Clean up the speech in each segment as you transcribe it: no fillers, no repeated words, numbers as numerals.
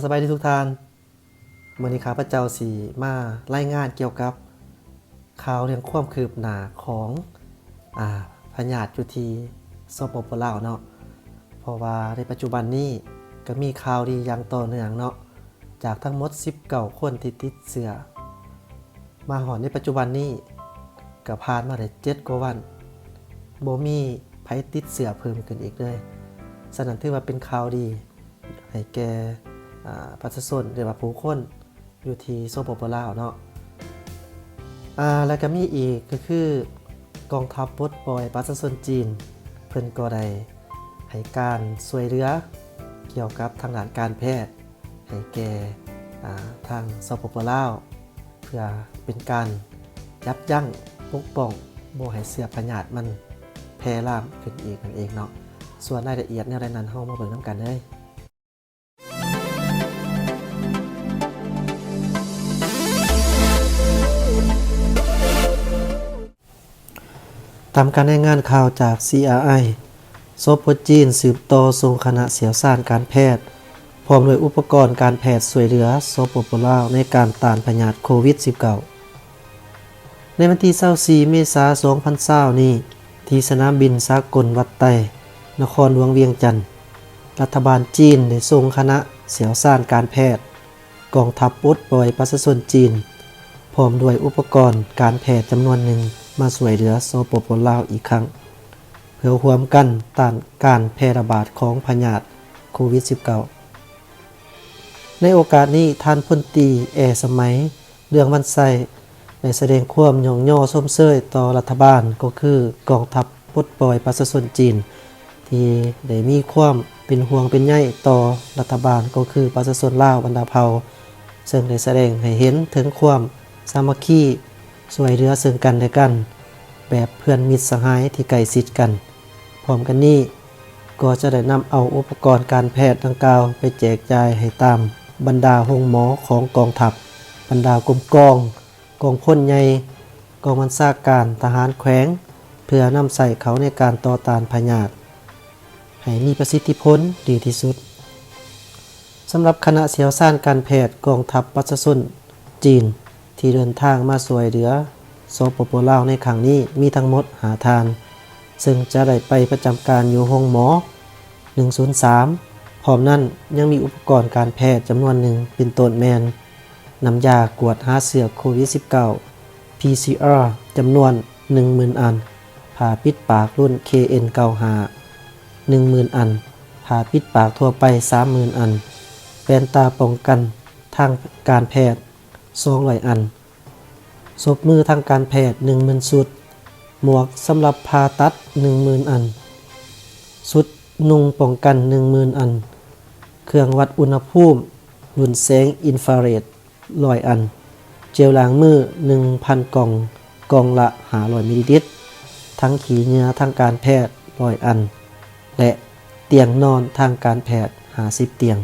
สบายดีทุกท่านมื้อนี้ข้าพเจ้าสิมารายงานเกี่ยวกับข่าวเรื่องความคืบหน้าของพญาติอยู่ที่สปปลาวเนาะเพราะว่าในปัจจุบันนี้ก็มีข่าวดีอย่างต่อเนื่องเนาะจากทั้งหมด19คนที่ติดเชื้อมาหอดในปัจจุบันนี้ก็ผ่านมาได้7กว่าวันบ่มีไผติดเชื้อเพิ่มขึ้นอีกเลยฉะนั้นถือว่าเป็นข่าวดีให้แก่ประชาชนหรือว่าผู้คนอยู่ที่สปปลาวเนาะแล้วก็มีอีกก็คือกองทัพปลดปล่อยประชาชนจีนเพิ่นก็ได้ให้การช่วยเหลือเกี่ยวกับทางด้านการแพทย์ให้แก่ทางสปปลาวเพื่อเป็นการยับยั้งปกป้องบ่ให้เชื้อพยาธิมันแพร่ลามขึ้นอีกนั่นเองเนาะส่วนรายละเอียดแนวใดนั้นเฮามาเบิ่งนำกันเลยตามการรายงานข่าวจาก CRI สปปจีนสืบต่อส่งคณะเชี่ยวชาญการแพทย์พร้อมด้วยอุปกรณ์การแพทย์ช่วยเหลือสปปลาวในการต้านพยาธิโควิด -19 ในวันที่24เมษายน 2020 นี้ที่สนามบินสากลวัดไต้นครหลวงเวียงจันทน์รัฐบาลจีนได้ส่งคณะเชี่ยวชาญการแพทย์กองทัพปลดปล่อยประชาชนจีนพร้อมด้วยอุปกรณ์การแพทย์จำนวนหนึ่งมาช่วยเหลือสปปลาวอีกครั้งเพื่อร่วมกันต้านการแพร่ระบาดของพยาธิโควิด -19 ในโอกาสนี้ท่านพลตรีสมัยเรื่องวันไส้ได้แสดงความยองย่อส้มเซ้ยต่อรัฐบาลก็คือกองทัพปลดปล่อยประชาชนจีนที่ได้มีความเป็นห่วงเป็นใยต่อรัฐบาลก็คือประชาชนลาวบรรดาเผ่าซึ่งได้แสดงให้เห็นถึงความสามัคคีช่วยเหลือซึ่งกันและกันแบบเพื่อนมิตรสหายที่ใกล้ชิดกันพร้อมกันนี้ก็จะได้นำเอาอุปกรณ์การแพทย์ดังกล่าวไปแจกจ่ายให้ตามบรรดาโรงหมอของกองทัพบรรดากรมกองพลใหญ่กองบัญชาการทหารแขวงเพื่อนำใส่เขาในการต่อต้านพยาธิให้มีประสิทธิผลดีที่สุดสำหรับคณะเชี่ยวชาญการแพทย์กองทัพประชาชนจีนที่เดินทางมาช่วยเหลือสปปลาวในครั้งนี้มีทั้งหมด5ท่านซึ่งจะได้ไปประจำการอยู่โรงหมอ103พร้อมนั้นยังมีอุปกรณ์การแพทย์จำนวนหนึ่งเป็นต้นแมนน้ำยากวดหาเชื้อโควิด -19 PCR จำนวน 10,000 อันผ่าปิดปากรุ่น KN95 10,000 อันผ่าปิดปากทั่วไป 30,000 อันแว่นตาป้องกันทางการแพทย์200 อันศพมือทางการแพทย์ 10,000 ชุดหมวกสำหรับผ่าตัด 10,000 อันชุดนุ่งป้องกัน 10,000 อันเครื่องวัดอุณหภูมิรุ่นแสงอินฟราเรด100 อันเจลล้างมือ 1,000 กล่องละ500มิลลิลิตรทั้งขี้เหงื่อทางการแพทย์100 อันและเตียงนอนทางการแพทย์50 เตียง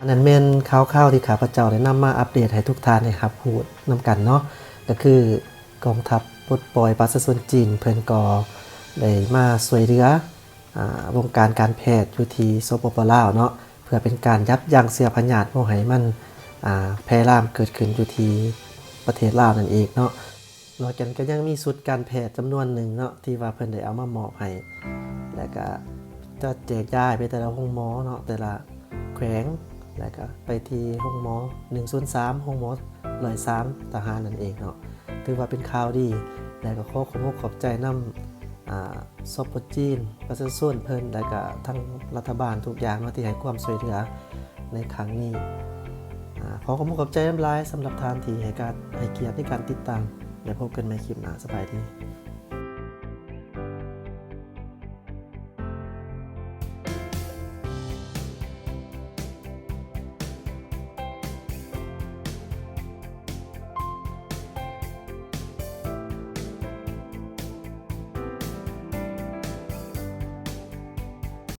นั่นแม่นข่าวๆที่ข้าพเจ้าได้นำมาอัปเดตให้ทุกท่านนะครับพูดนำกันเนาะก็คือกองทัพปลดปล่อยประชาชนจีนเพิ่นก็ได้มาช่วยเหลือวงการการแพทย์อยู่ที่สปปลาวเนาะเพื่อเป็นการยับยั้งเชื้อพยาธิบ่ให้มันแพร่ล่ามเกิดขึ้นอยู่ที่ประเทศลาวนั่นเองเนาะนอกจากนั้นก็ยังมีชุดการแพทย์จำนวนหนึ่งเนาะที่ว่าเพิ่นได้เอามามอบให้แล้วก็จะแจกจ่ายไปแต่ละโรงหมอเนาะแต่ละแขวงแล้วก็ไปที่โรงหมอ103โรงหมอ103ทหารนั่นเองเนาะถือว่าเป็นข่าวดีแล้วก็ขอขอบใจนำสปปจีนประชาชนเพิ่นแล้วก็ทั้งรัฐบาลทุกอย่างที่ให้ความช่วยเหลือในครั้งนี้ขอขอบใจหลายสำหรับทานที่ให้เกียรติในการติดตามและพบกันใหม่คลิปหน้าสบายดี